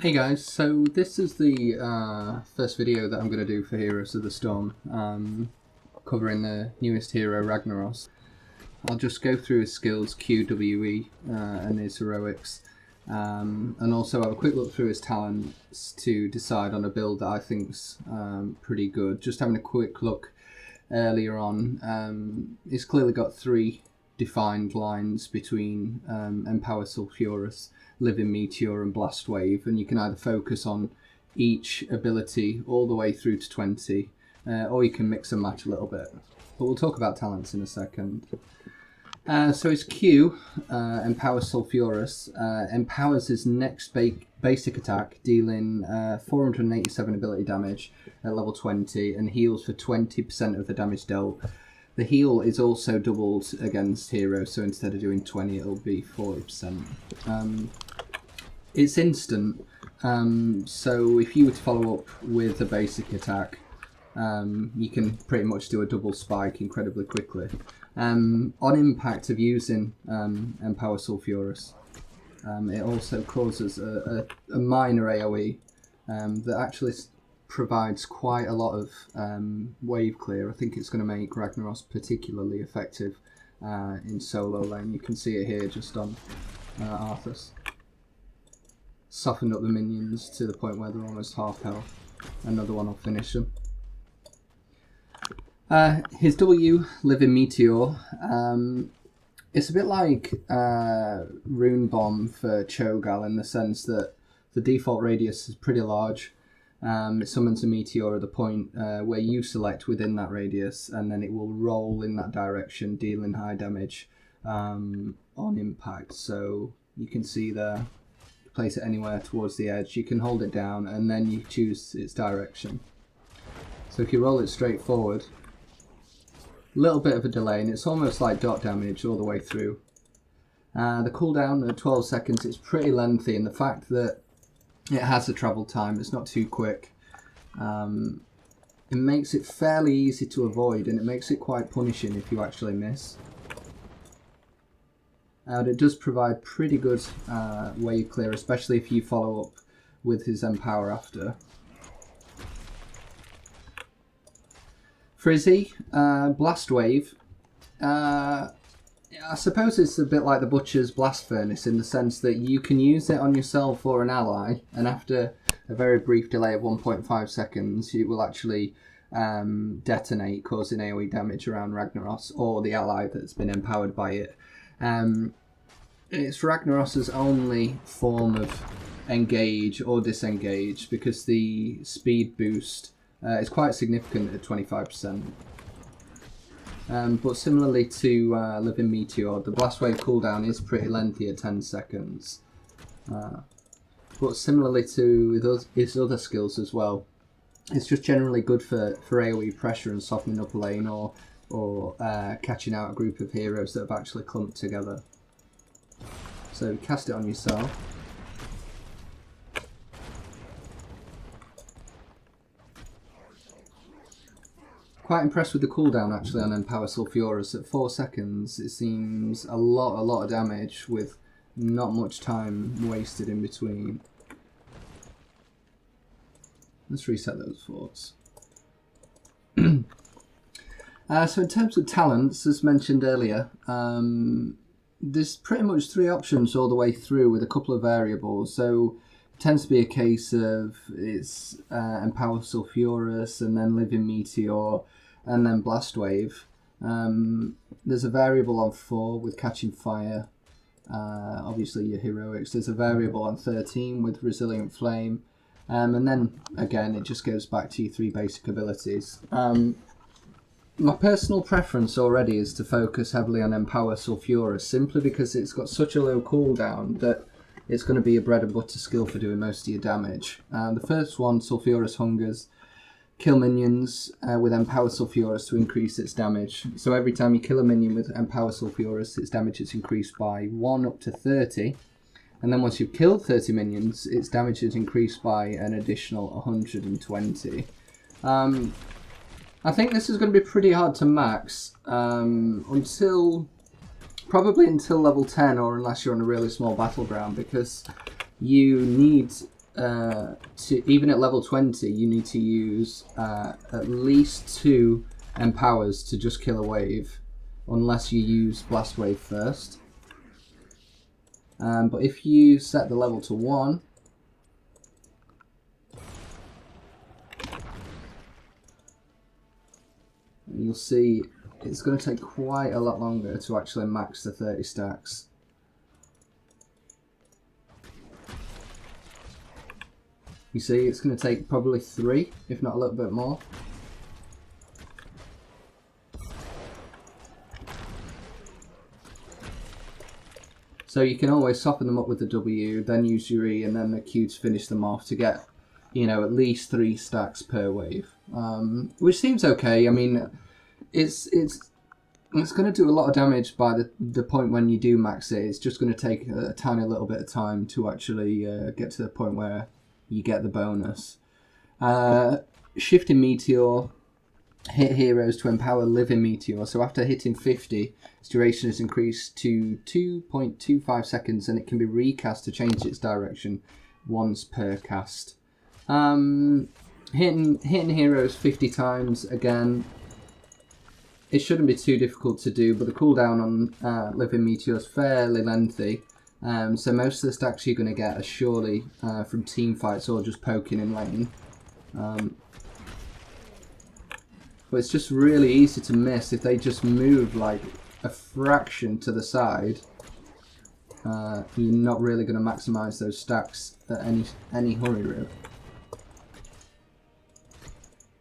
Hey guys, so this is the first video that I'm going to do for Heroes of the Storm, covering the newest hero, Ragnaros. I'll just go through his skills, Q, W, E, and his heroics, and also have a quick look through his talents to decide on a build that I think's pretty good. Just having a quick look earlier on, he's clearly got three defined lines between Empower Sulfuras, Living Meteor and Blast Wave, and you can either focus on each ability all the way through to 20, or you can mix and match a little bit. But we'll talk about talents in a second. So his Q, Empower Sulfuras, empowers his next basic attack, dealing 487 ability damage at level 20, and heals for 20% of the damage dealt. The heal is also doubled against heroes, so instead of doing 20, it'll be 40%. It's instant, so if you were to follow up with a basic attack, you can pretty much do a double spike incredibly quickly. On impact of using Empower Sulfuras, it also causes a minor AoE that actually provides quite a lot of wave clear. I think it's going to make Ragnaros particularly effective in solo lane. You can see it here just on Arthas. Softened up the minions to the point where they're almost half health. Another one will finish them. His W, Living Meteor, it's a bit like Rune Bomb for Cho'Gall in the sense that the default radius is pretty large. It summons a meteor at the point where you select within that radius, and then it will roll in that direction, dealing high damage on impact. So you can see there, place it anywhere towards the edge. You can hold it down, and then you choose its direction. So if you roll it straight forward, a little bit of a delay, and it's almost like dot damage all the way through. The cooldown at 12 seconds is pretty lengthy, and the fact that it has a travel time, it's not too quick. It makes it fairly easy to avoid, and it makes it quite punishing if you actually miss. And it does provide pretty good wave clear, especially if you follow up with his Empower after. Frizzy, Blast Wave. I suppose it's a bit like the Butcher's Blast Furnace in the sense that you can use it on yourself or an ally, and after a very brief delay of 1.5 seconds, it will actually detonate, causing AoE damage around Ragnaros or the ally that's been empowered by it. It's Ragnaros' only form of engage or disengage because the speed boost is quite significant at 25%. But similarly to Living Meteor, the Blast Wave cooldown is pretty lengthy at 10 seconds. But similarly to his other skills as well, it's just generally good for AoE pressure and softening up a lane or catching out a group of heroes that have actually clumped together. So cast it on yourself. Quite impressed with the cooldown actually on Empower Sulfuras. At 4 seconds it seems a lot of damage with not much time wasted in between. Let's reset those forts. So in terms of talents, as mentioned earlier, there's pretty much 3 options all the way through with a couple of variables. So it tends to be a case of it's Empower Sulfuras and then Living Meteor and then Blast Wave. There's a variable on 4 with Catching Fire, obviously your heroics. There's a variable on 13 with Resilient Flame, and then again it just goes back to your 3 basic abilities. My personal preference already is to focus heavily on Empower Sulfuras, simply because it's got such a low cooldown that it's going to be a bread and butter skill for doing most of your damage. The first one, Sulfuras Hungers, kill minions with Empower Sulfuras to increase its damage. So every time you kill a minion with Empower Sulfuras, its damage is increased by 1 up to 30. And then once you've killed 30 minions, its damage is increased by an additional 120. I think this is going to be pretty hard to max probably until level 10, or unless you're on a really small battleground, because you need even at level 20, you need to use at least 2 empowers to just kill a wave, unless you use blast wave first. But if you set the level to 1, you'll see it's going to take quite a lot longer to actually max the 30 stacks. You see, it's going to take probably 3, if not a little bit more. So you can always soften them up with the W, then use your E, and then the Q to finish them off to get, you know, at least 3 stacks per wave, which seems okay. I mean, it's going to do a lot of damage by the point when you do max it. It's just going to take a tiny little bit of time to actually get to the point where you get the bonus. Shifting Meteor, hit heroes to empower Living Meteor. So after hitting 50, its duration is increased to 2.25 seconds, and it can be recast to change its direction once per cast. Hitting heroes 50 times again. It shouldn't be too difficult to do, but the cooldown on Living Meteor is fairly lengthy. So most of the stacks you're going to get are surely from team fights or just poking in lane. But it's just really easy to miss if they just move like a fraction to the side. You're not really going to maximise those stacks at any hurry, really.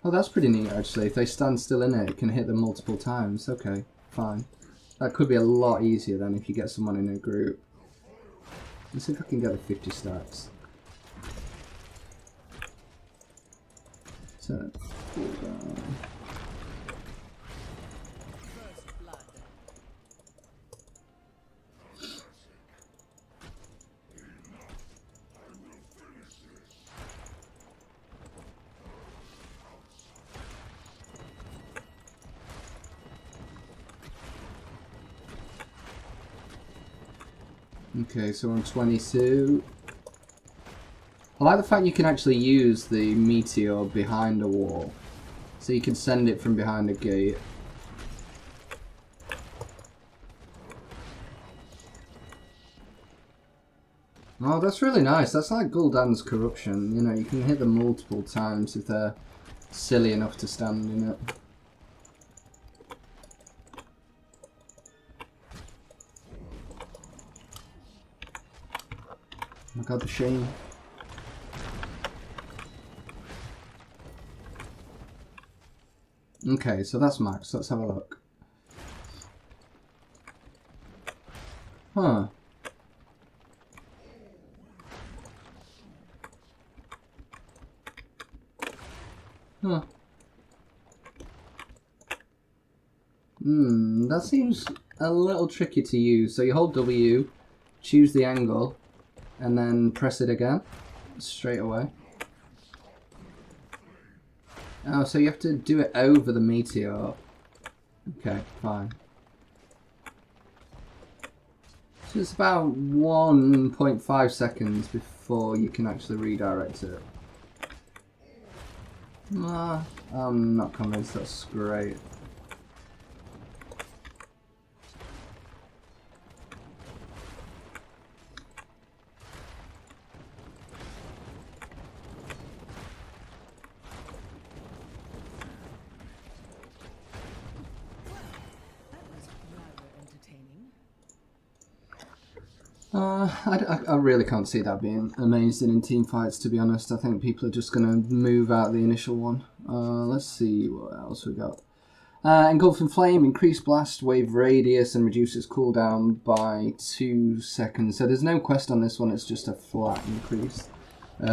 Oh, that's pretty neat actually. If they stand still in it, it can hit them multiple times. Okay, fine. That could be a lot easier then if you get someone in a group. Let's see if I can get the 50 stacks. So, okay, so on 22. I like the fact you can actually use the meteor behind a wall. So you can send it from behind a gate. Oh, that's really nice. That's like Gul'dan's corruption. You know, you can hit them multiple times if they're silly enough to stand in it. Oh my god, the shame. Okay, so that's max. Let's have a look. Huh. Huh. That seems a little tricky to use. So you hold W, choose the angle, and then press it again, straight away. Oh, so you have to do it over the meteor. Okay, fine. So it's about 1.5 seconds before you can actually redirect it. I'm not convinced that's great. I really can't see that being amazing in team fights, to be honest. I think people are just going to move out the initial one. Let's see what else we got. Engulfing Flame, increase blast wave radius and reduces cooldown by 2 seconds. So there's no quest on this one, it's just a flat increase.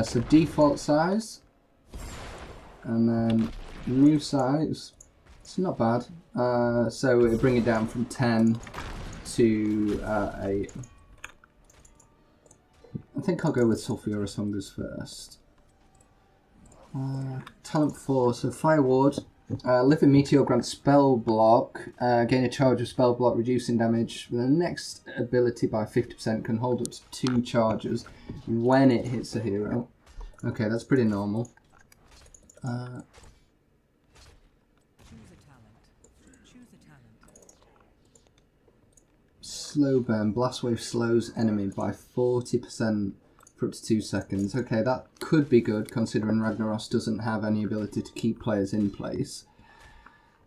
So default size, and then new size. It's not bad. So it'll bring it down from 10 to 8. I think I'll go with Sulphurous Hungers first. Talent 4, so Fire Ward. Living Meteor grants Spell Block. Gain a charge of Spell Block, reducing damage. The next ability by 50% can hold up to 2 charges when it hits a hero. Okay, that's pretty normal. Slow burn. Blast wave slows enemy by 40% for up to 2 seconds. Okay, that could be good considering Ragnaros doesn't have any ability to keep players in place.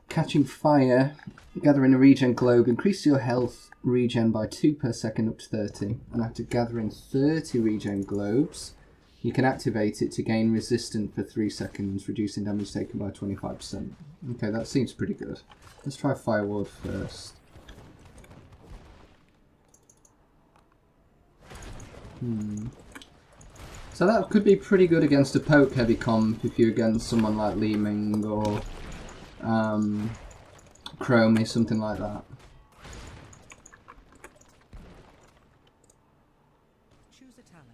Catching fire. Gathering a regen globe. Increase your health regen by 2 per second up to 30. And after gathering 30 regen globes, you can activate it to gain resistance for 3 seconds, reducing damage taken by 25%. Okay, that seems pretty good. Let's try Fire Ward first. So that could be pretty good against a poke heavy comp if you're against someone like Li Ming or Chromie, something like that. Choose a talent.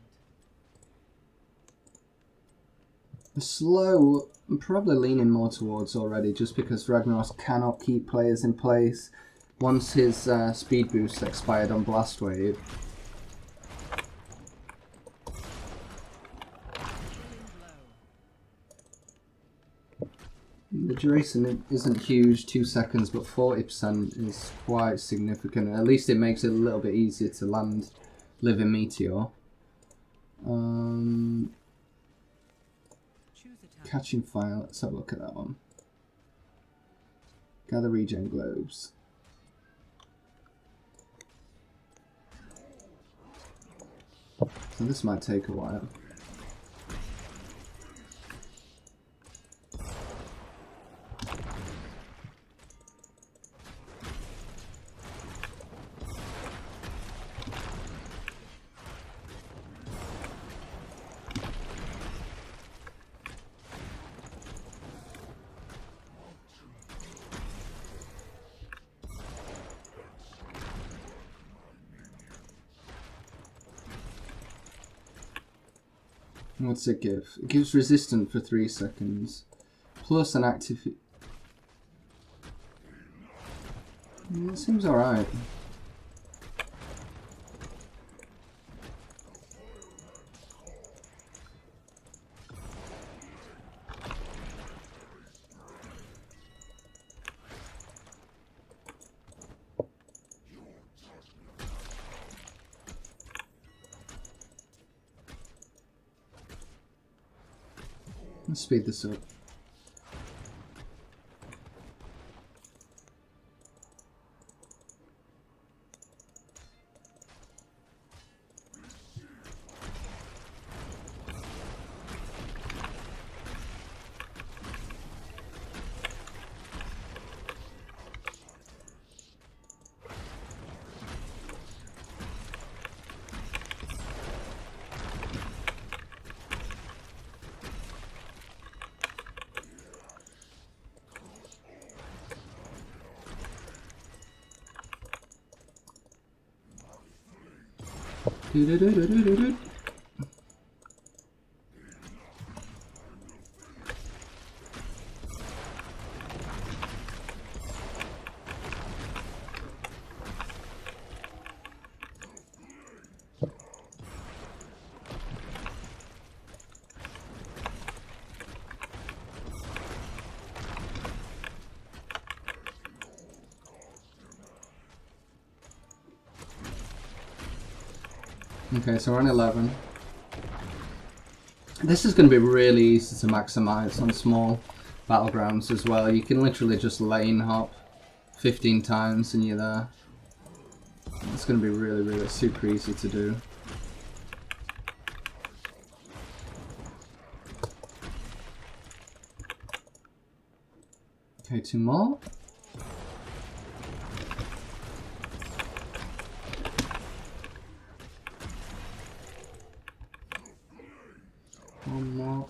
The slow, I'm probably leaning more towards already, just because Ragnaros cannot keep players in place. Once his speed boost expired on Blast Wave, the duration isn't huge, 2 seconds, but 40% is quite significant. At least it makes it a little bit easier to land Living Meteor. Catching fire, let's have a look at that one. Gather regen globes. So this might take a while. What's it give? It gives resistance for 3 seconds. Plus an active... It seems alright. Let's speed this up. Okay, so we're on 11. This is going to be really easy to maximize on small battlegrounds as well. You can literally just lane hop 15 times and you're there. It's going to be really super easy to do. Okay, 2 more. One more.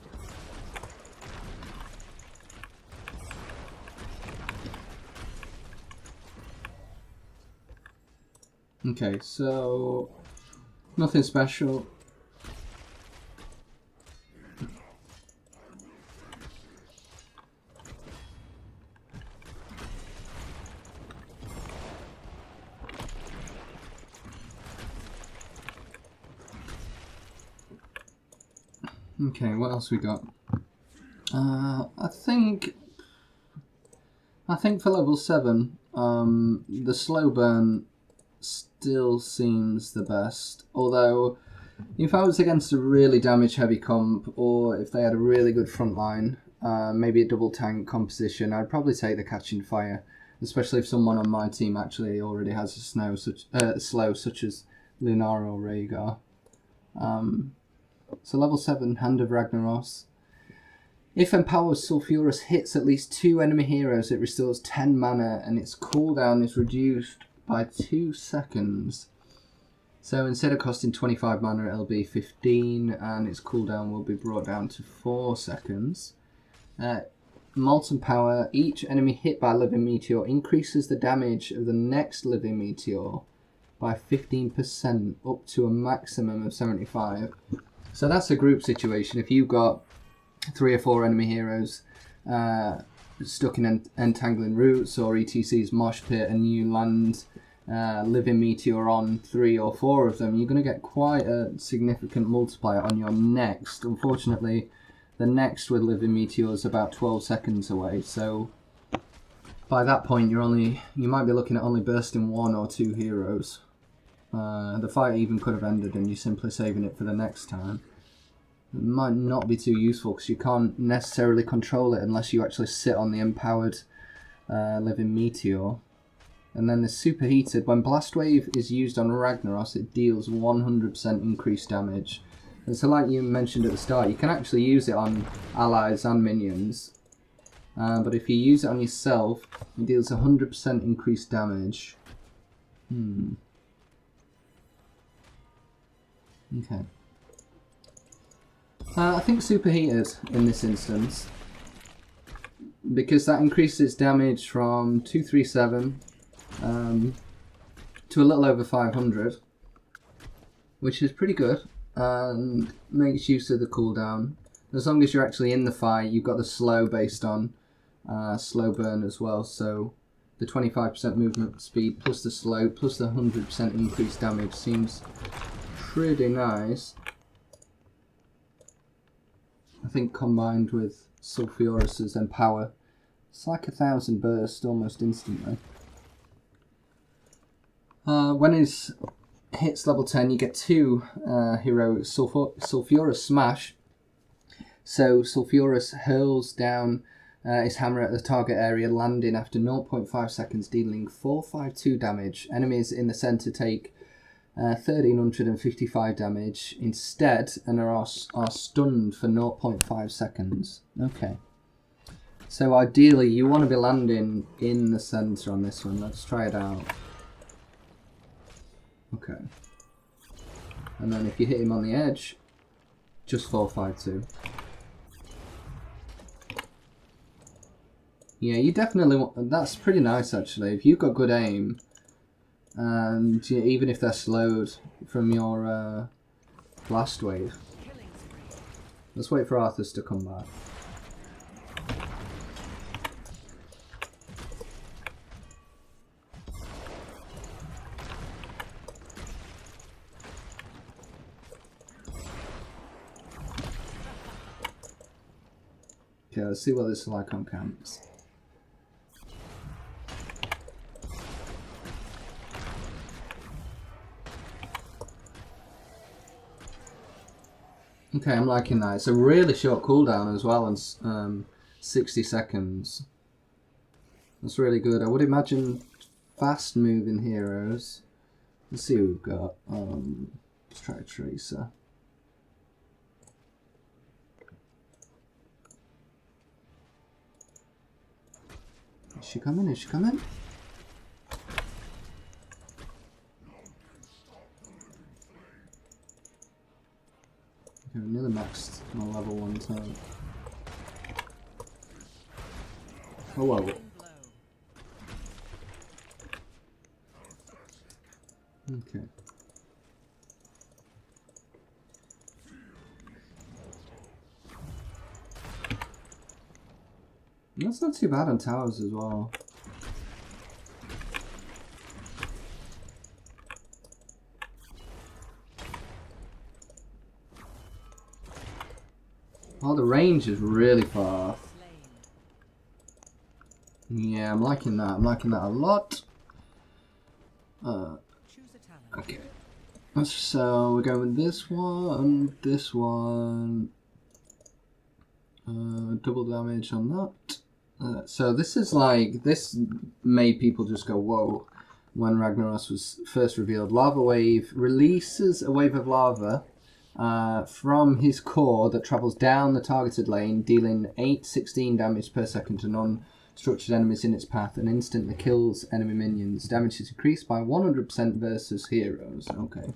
Okay, so nothing special. Okay, what else we got? I think for level 7, the slow burn still seems the best. Although, if I was against a really damage heavy comp, or if they had a really good front line, maybe a double tank composition, I'd probably take the Catching Fire. Especially if someone on my team actually already has a slow, such as Lunar or Rhaegar. So level 7, Hand of Ragnaros. If Empowered Sulfuras hits at least 2 enemy heroes, it restores 10 mana and its cooldown is reduced by 2 seconds. So instead of costing 25 mana, it'll be 15 and its cooldown will be brought down to 4 seconds. Molten Power. Each enemy hit by a living meteor increases the damage of the next living meteor by 15% up to a maximum of 75. So that's a group situation. If you've got 3 or 4 enemy heroes stuck in entangling roots or ETC's mosh pit and you land living meteor on 3 or 4 of them, you're going to get quite a significant multiplier on your next. Unfortunately, the next with living meteor is about 12 seconds away, so by that point you might be looking at only bursting 1 or 2 heroes. The fight even could have ended and you're simply saving it for the next time. It might not be too useful because you can't necessarily control it unless you actually sit on the empowered living meteor. And then the superheated. When Blast Wave is used on Ragnaros, it deals 100% increased damage. And so like you mentioned at the start, you can actually use it on allies and minions. But if you use it on yourself, it deals 100% increased damage. Okay. I think Superheated in this instance, because that increases damage from 237 to a little over 500, which is pretty good, and makes use of the cooldown. As long as you're actually in the fight, you've got the slow based on slow burn as well, so the 25% movement speed plus the slow plus the 100% increased damage seems pretty nice. I think combined with Sulfuras' Empower, it's like 1,000 burst almost instantly. When it hits level 10, you get 2 heroic Sulfuras Smash. So Sulfuras hurls down his hammer at the target area, landing after 0.5 seconds, dealing 452 damage. Enemies in the centre take 1,355 damage instead and are stunned for 0.5 seconds. Okay. So ideally you want to be landing in the centre on this one. Let's try it out. Okay. And then if you hit him on the edge, just 452. Yeah, you definitely want... That's pretty nice actually. If you've got good aim, and even if they're slowed from your blast wave. Let's wait for Arthas to come back. Okay, let's see what this is like on camps. Okay, I'm liking that. It's a really short cooldown as well, and 60 seconds. That's really good. I would imagine fast moving heroes. Let's see who we've got. Let's try a Tracer. Is she coming? Is she coming? Okay, nearly maxed my level 1 turn. Oh well. Okay. That's not too bad on towers as well. Oh, the range is really far. Slain. Yeah, I'm liking that. I'm liking that a lot. Choose a talent. Okay. So we're going with this one, this one. Double damage on that. So this is like, this made people just go whoa when Ragnaros was first revealed. Lava Wave releases a wave of lava from his core that travels down the targeted lane, dealing 816 damage per second to non-structured enemies in its path and instantly kills enemy minions. Damage is increased by 100% versus heroes. Okay.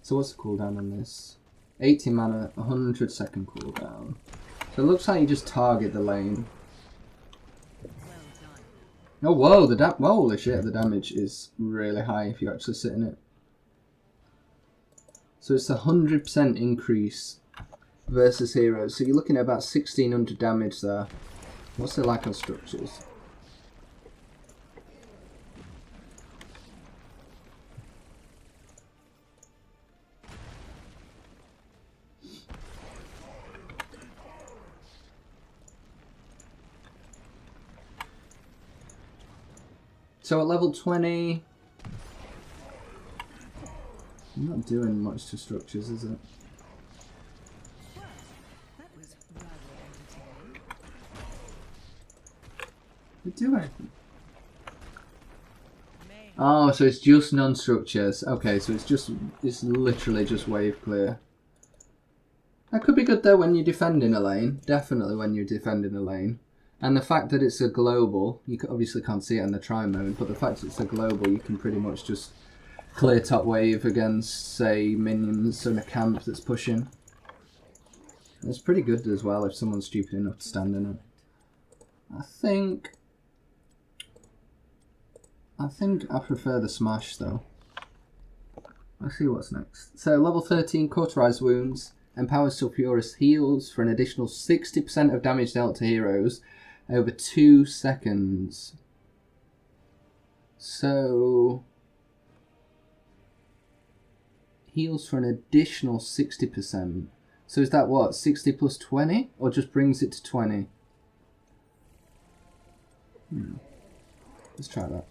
So what's the cooldown on this? 80 mana, 100 second cooldown. So it looks like you just target the lane. Oh whoa, holy shit, the damage is really high if you actually sit in it. So it's a 100% increase versus heroes. So you're looking at about 1600 damage there. What's the lack of structures? So at level 20, I'm not doing much to structures, is it? Well, that was rather entertaining. We do anything. May Oh, so it's just non-structures. Okay, so it's literally just wave clear. That could be good though when you're defending a lane. Definitely when you're defending a lane. And the fact that it's a global, you obviously can't see it in the try mode, but the fact that it's a global, you can pretty much just clear top wave against, say, minions in a camp that's pushing. It's pretty good as well if someone's stupid enough to stand in it. I think I prefer the smash though. Let's see what's next. So level 13, Cauterized Wounds. Empowers Sulfuris heals for an additional 60% of damage dealt to heroes over 2 seconds. So heals for an additional 60%. So is that what, 60 plus 20? Or just brings it to 20? Let's try that.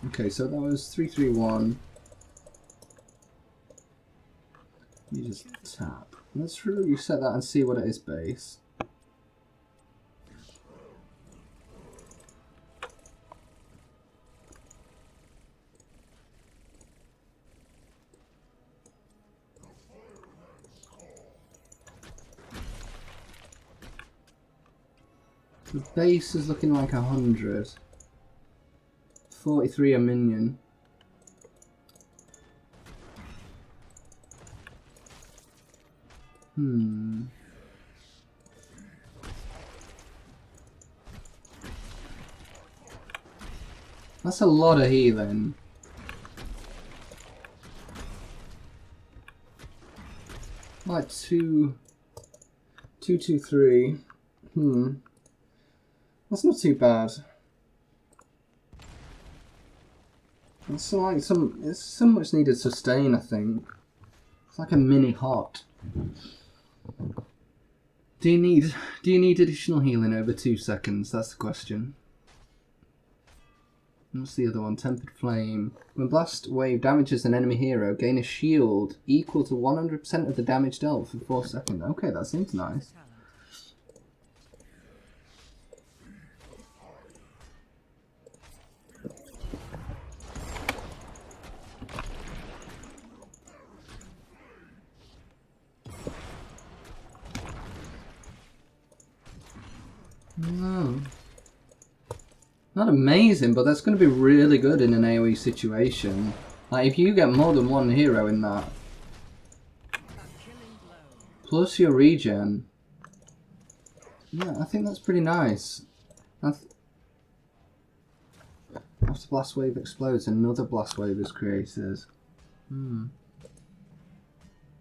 Okay, so that was 331. You just tap. Let's reset that and see what it is base. The base is looking like 100. 43 a minion. That's a lot of healing. Like 223. That's not too bad. It's like it's so much needed sustain, I think. It's like a mini hot. Do you need additional healing over 2 seconds? That's the question. What's the other one? Tempered Flame. When Blast Wave damages an enemy hero, gain a shield equal to 100% of the damage dealt for 4 seconds. Okay, that seems nice. talent. No. Not amazing, but that's going to be really good in an AoE situation. Like, if you get more than one hero in that, A killing blow. plus your regen, yeah, I think that's pretty nice. After Blast Wave explodes, another Blast Wave is created.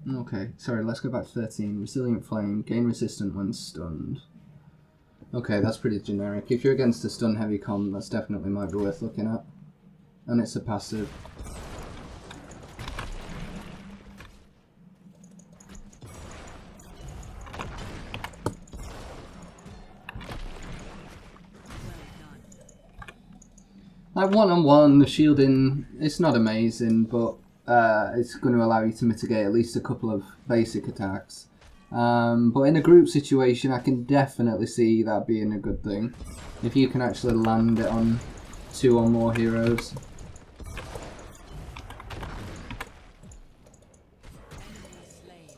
Okay, sorry, let's go back to 13. Resilient Flame, gain resistant when stunned. Okay, that's pretty generic. If you're against a stun heavy comp, that's definitely might be worth looking at. and it's a passive. Like one-on-one, the shielding, it's not amazing, but it's going to allow you to mitigate at least a couple of basic attacks. But in a group situation, I can definitely see that being a good thing. If you can actually land it on 2 or more heroes.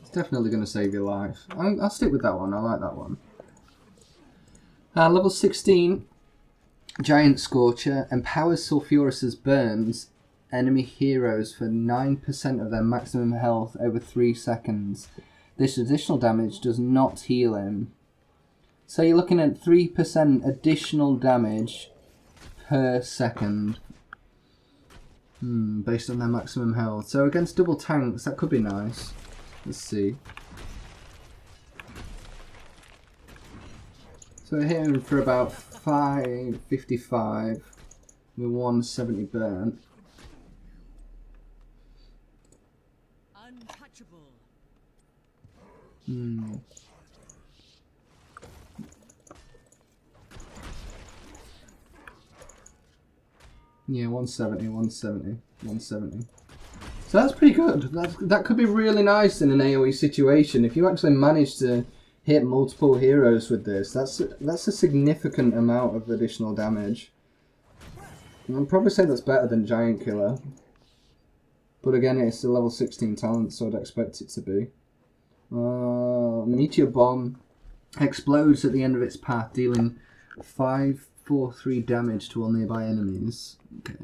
It's definitely going to save your life. I'll stick with that one, I like that one. Level 16. Giant Scorcher empowers Sulfurous's burns enemy heroes for 9% of their maximum health over 3 seconds. This additional damage does not heal him. So you're looking at 3% additional damage per second. Based on their maximum health. So against double tanks, that could be nice. Let's see. So we're hitting for about 555 with 170 burn. Untouchable. Yeah, 170, 170, 170. So that's pretty good. That could be really nice in an AoE situation. If you actually manage to hit multiple heroes with this, that's a significant amount of additional damage. And I'd probably say that's better than Giant Killer. But again, it's a level 16 talent, so I'd expect it to be. Meteor Bomb explodes at the end of its path, dealing 543 damage to all nearby enemies. Okay.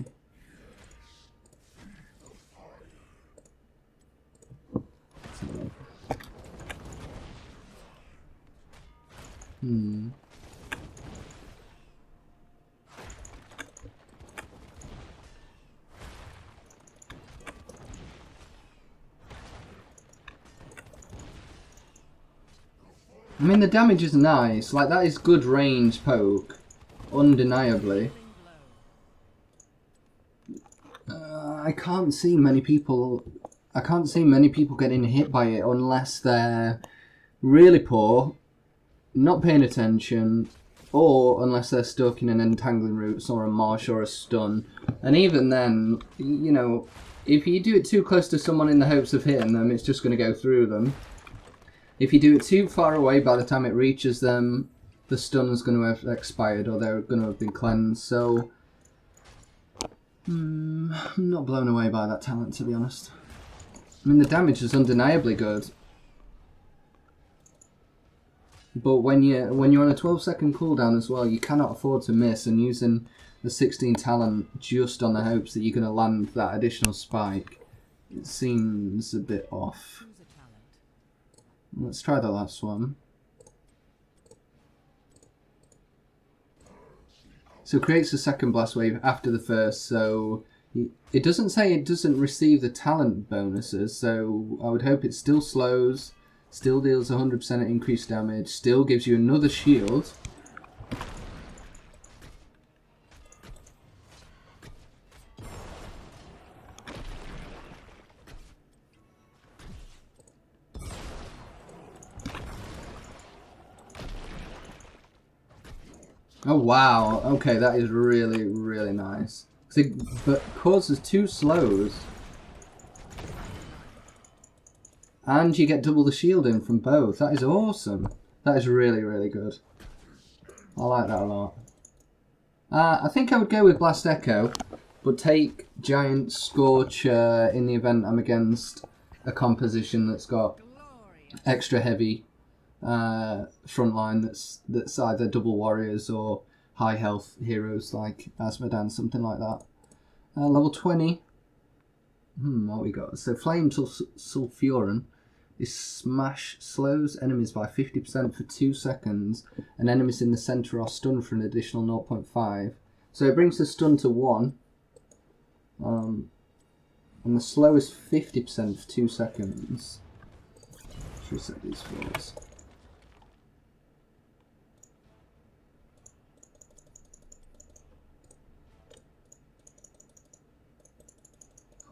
I mean, the damage is nice. Like, that is good range poke, undeniably. I can't see many people getting hit by it unless they're really poor, not paying attention, or unless they're stuck in an entangling roots or a marsh or a stun. And even then, you know, if you do it too close to someone in the hopes of hitting them, it's just going to go through them. If you do it too far away, by the time it reaches them, the stun is going to have expired or they're going to have been cleansed. So, I'm not blown away by that talent, to be honest. I mean, the damage is undeniably good. But when you're on a 12-second cooldown as well, you cannot afford to miss, and using the 16 talent just on the hopes that you're going to land that additional spike, it seems a bit off. Let's try the last one. So it creates a second blast wave after the first, so it doesn't say it doesn't receive the talent bonuses, so I would hope it still slows, still deals 100% increased damage, still gives you another shield. Oh wow, okay, that is really, really nice. But causes 2 slows. And you get double the shielding from both. That is awesome. That is really, really good. I like that a lot. I think I would go with Blast Echo, but take Giant Scorcher in the event I'm against a composition that's got extra heavy frontline that's either double warriors or high health heroes like Asmodan, something like that. Level 20. What we got? So Flame Sulfuron is smash slows enemies by 50% for 2 seconds, and enemies in the center are stunned for an additional 0.5. So it brings the stun to 1. And the slow is 50% for 2 seconds. Should we set these floors?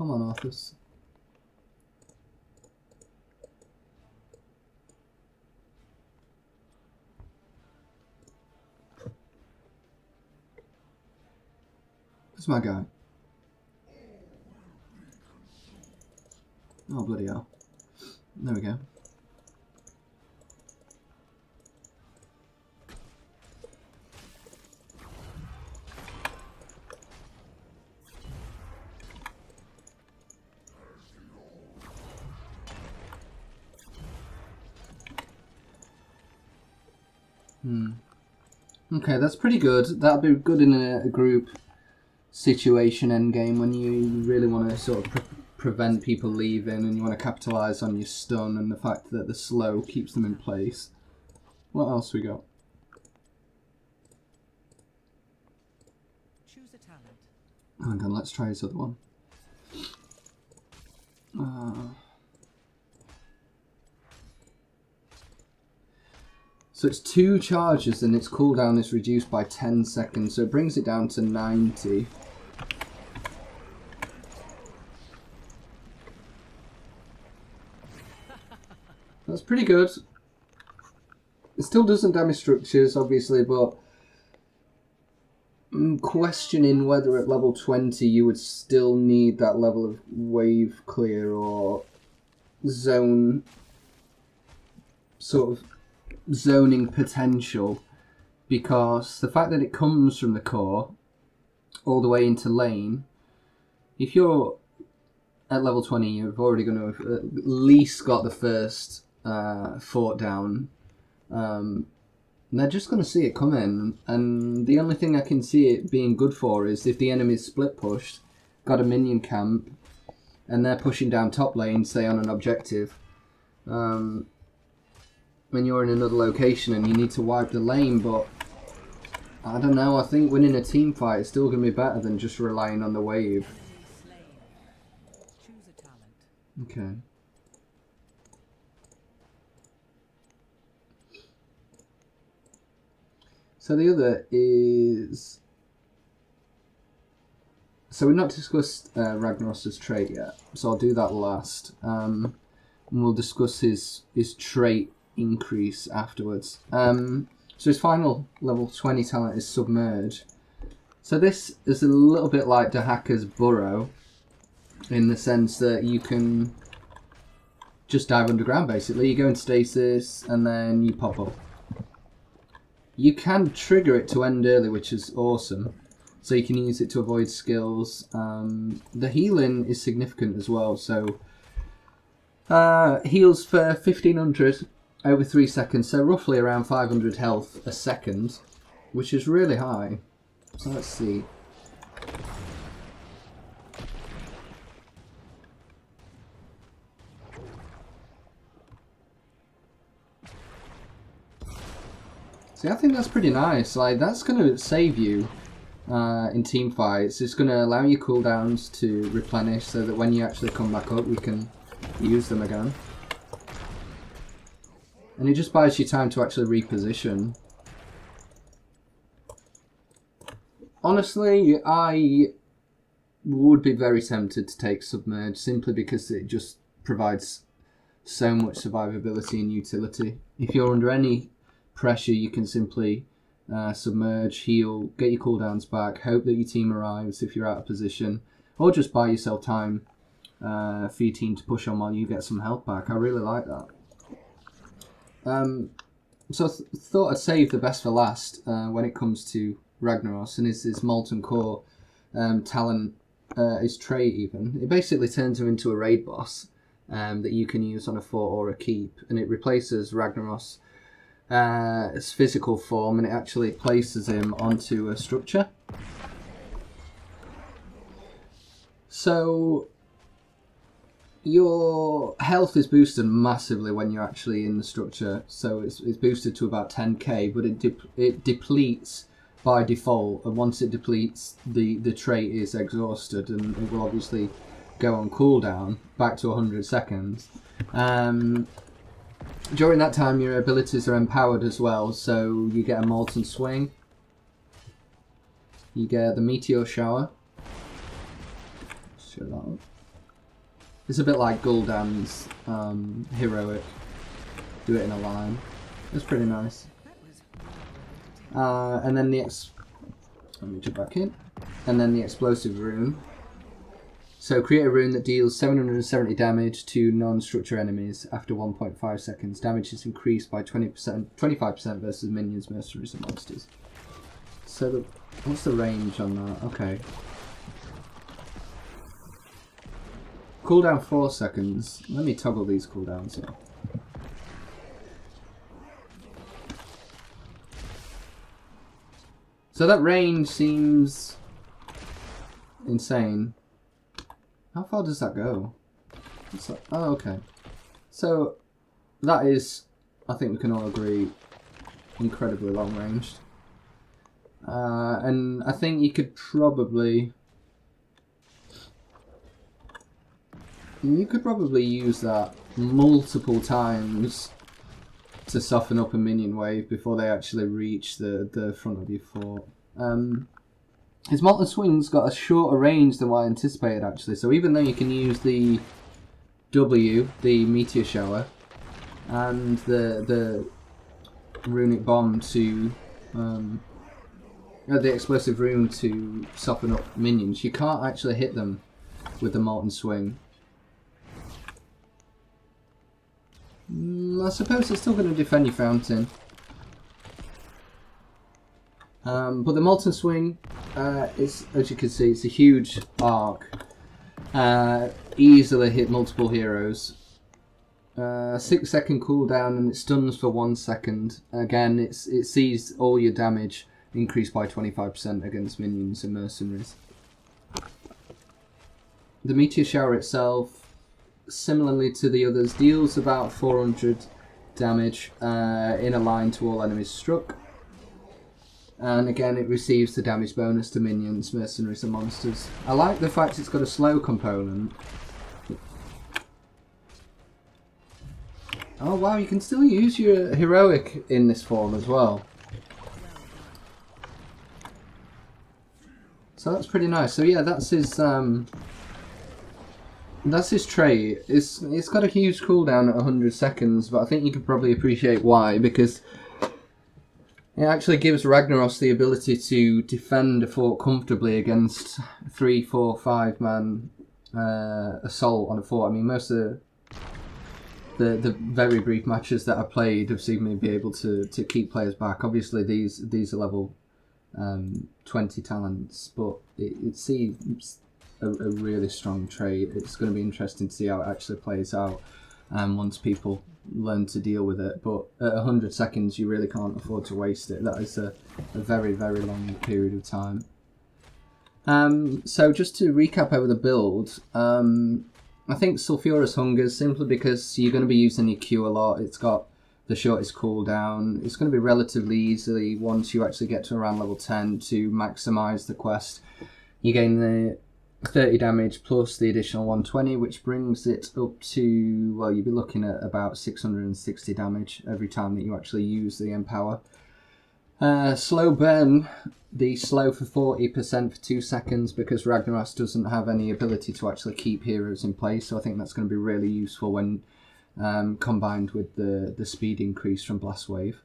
Come on, Arthas. Where's my guy? Oh, bloody hell. There we go. Okay, that's pretty good. That'll be good in a group situation endgame when you really want to sort of prevent people leaving and you want to capitalise on your stun and the fact that the slow keeps them in place. What else we got? Choose a talent. Hang on, let's try this other one. So it's 2 charges and its cooldown is reduced by 10 seconds, so it brings it down to 90. That's pretty good. It still doesn't damage structures, obviously, but I'm questioning whether at level 20 you would still need that level of wave clear or zone, sort of zoning potential, because the fact that it comes from the core all the way into lane, if you're at level 20, you've already going to have at least got the first fort down. They're just going to see it come in, and the only thing I can see it being good for is if the enemy's split pushed, got a minion camp, and they're pushing down top lane, say on an objective. When you're in another location and you need to wipe the lane, but I don't know, I think winning a team fight is still going to be better than just relying on the wave. Choose a talent. Okay. So the other is... So we've not discussed Ragnaros' trait yet, so I'll do that last. And we'll discuss his trait increase afterwards. So his final level 20 talent is Submerge. So this is a little bit like Dahaka's Burrow, in the sense that you can just dive underground basically. You go in stasis and then you pop up. You can trigger it to end early, which is awesome. So you can use it to avoid skills. The healing is significant as well. So heals for 1500 over 3 seconds. So roughly around 500 health a second, which is really high. So let's see. See, I think that's pretty nice. Like, that's going to save you in team fights. It's going to allow your cooldowns to replenish so that when you actually come back up, you can use them again. And it just buys you time to actually reposition. Honestly, I would be very tempted to take Submerge simply because it just provides so much survivability and utility. If you're under any pressure, you can simply submerge, heal, get your cooldowns back, hope that your team arrives if you're out of position, or just buy yourself time for your team to push on while you get some health back. I really like that. So I thought I'd save the best for last when it comes to Ragnaros, and his Molten Core talent, his trait even. It basically turns him into a raid boss that you can use on a fort or a keep, and it replaces Ragnaros' physical form, and it actually places him onto a structure. So your health is boosted massively when you're actually in the structure, so it's boosted to about 10k, but it depletes by default, and once it depletes, the trait is exhausted, and it will obviously go on cooldown back to 100 seconds. During that time, your abilities are empowered as well, so you get a Molten Swing, you get the Meteor Shower, show that up. It's a bit like Gul'dan's heroic. Do it in a line. It's pretty nice. And then let me jump back in. And then the explosive rune. So create a rune that deals 770 damage to non-structure enemies after 1.5 seconds. Damage is increased by 25% versus minions, mercenaries, and monsters. So what's the range on that? Okay. Cooldown 4 seconds. Let me toggle these cooldowns here. So that range seems insane. How far does that go? Oh, okay. So that is, I think we can all agree, incredibly long ranged. And I think you could probably use that multiple times to soften up a minion wave before they actually reach the front of your fort. His Molten Swing's got a shorter range than what I anticipated, actually. So even though you can use the W, the Meteor Shower, and the Runic Bomb to the Explosive Rune to soften up minions, you can't actually hit them with the Molten Swing. I suppose it's still going to defend your fountain. But the Molten Swing, is, as you can see, it's a huge arc. Easily hit multiple heroes. 6-second cooldown and it stuns for 1 second. Again, it sees all your damage increased by 25% against minions and mercenaries. The Meteor Shower itself, similarly to the others, deals about 400 damage in a line to all enemies struck. And again, it receives the damage bonus to minions, mercenaries and monsters. I like the fact it's got a slow component. Oh wow, you can still use your heroic in this form as well. So that's pretty nice. So yeah, that's his trait. It's got a huge cooldown at 100 seconds, but I think you can probably appreciate why, because it actually gives Ragnaros the ability to defend a fort comfortably against 3, 4, 5 man assault on a fort. I mean, most of the very brief matches that I played have seen me be able to keep players back. Obviously, these are level 20 talents, but it seems a really strong trait. It's going to be interesting to see how it actually plays out once people learn to deal with it. But at 100 seconds, you really can't afford to waste it. That is a very, very long period of time. So just to recap over the build, I think Sulphurous Hungers, simply because you're going to be using your Q a lot. It's got the shortest cooldown. It's going to be relatively easy once you actually get to around level 10 to maximise the quest. You gain the 30 damage plus the additional 120, which brings it up to, well, you'll be looking at about 660 damage every time that you actually use the Empower. Slow burn, the slow for 40% for 2 seconds, because Ragnaros doesn't have any ability to actually keep heroes in place, so I think that's going to be really useful when combined with the speed increase from Blast Wave.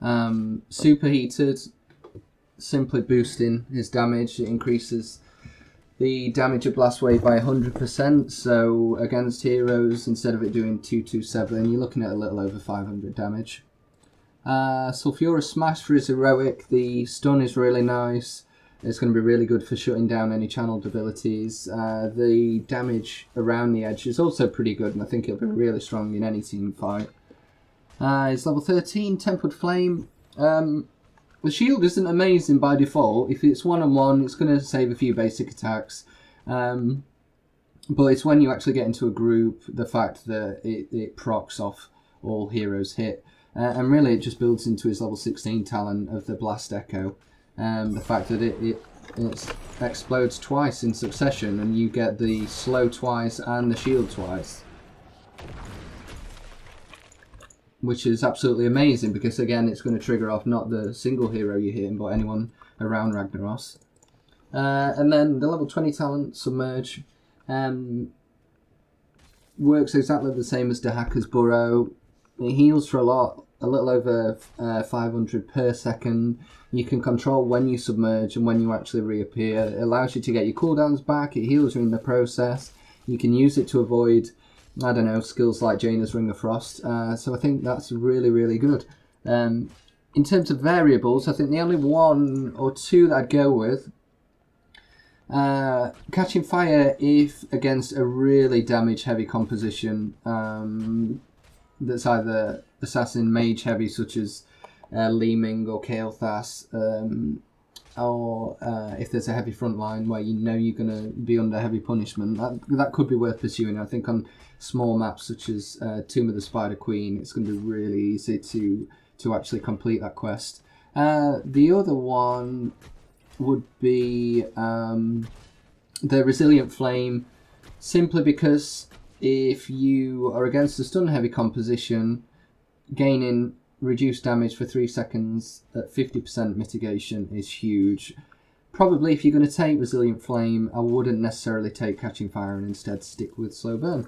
Superheated, simply boosting his damage. It increases the damage of Blast Wave by 100%, so against heroes, instead of it doing 227, you're looking at a little over 500 damage. Sulphurous Smash for his heroic. The stun is really nice. It's going to be really good for shutting down any channeled abilities. The damage around the edge is also pretty good, and I think it'll be really strong in any team fight. It's level 13, Tempered Flame. The shield isn't amazing by default. If it's one-on-one, it's going to save a few basic attacks. But it's when you actually get into a group, the fact that it procs off all heroes hit. And really it just builds into his level 16 talent of the Blast Echo. The fact that it explodes twice in succession, and you get the slow twice and the shield twice. Which is absolutely amazing, because again it's going to trigger off not the single hero you're hitting, but anyone around Ragnaros. And then the level 20 talent, Submerge. works exactly the same as Dahaka's Burrow. It heals for a little over 500 per second. You can control when you submerge and when you actually reappear. It allows you to get your cooldowns back. It heals you in the process. You can use it to avoid, I don't know, skills like Jaina's Ring of Frost. So I think that's really, really good. In terms of variables, I think the only one or two that I'd go with, catching fire if against a really damage heavy composition that's either assassin mage heavy such as Leeming or Kael'thas, or if there's a heavy front line where you know you're going to be under heavy punishment, that could be worth pursuing. I think on small maps such as Tomb of the Spider Queen, it's going to be really easy to actually complete that quest. The other one would be the Resilient Flame, simply because if you are against a stun heavy composition, gaining reduced damage for 3 seconds at 50% mitigation is huge. Probably if you're going to take Resilient Flame, I wouldn't necessarily take Catching Fire and instead stick with Slow Burn.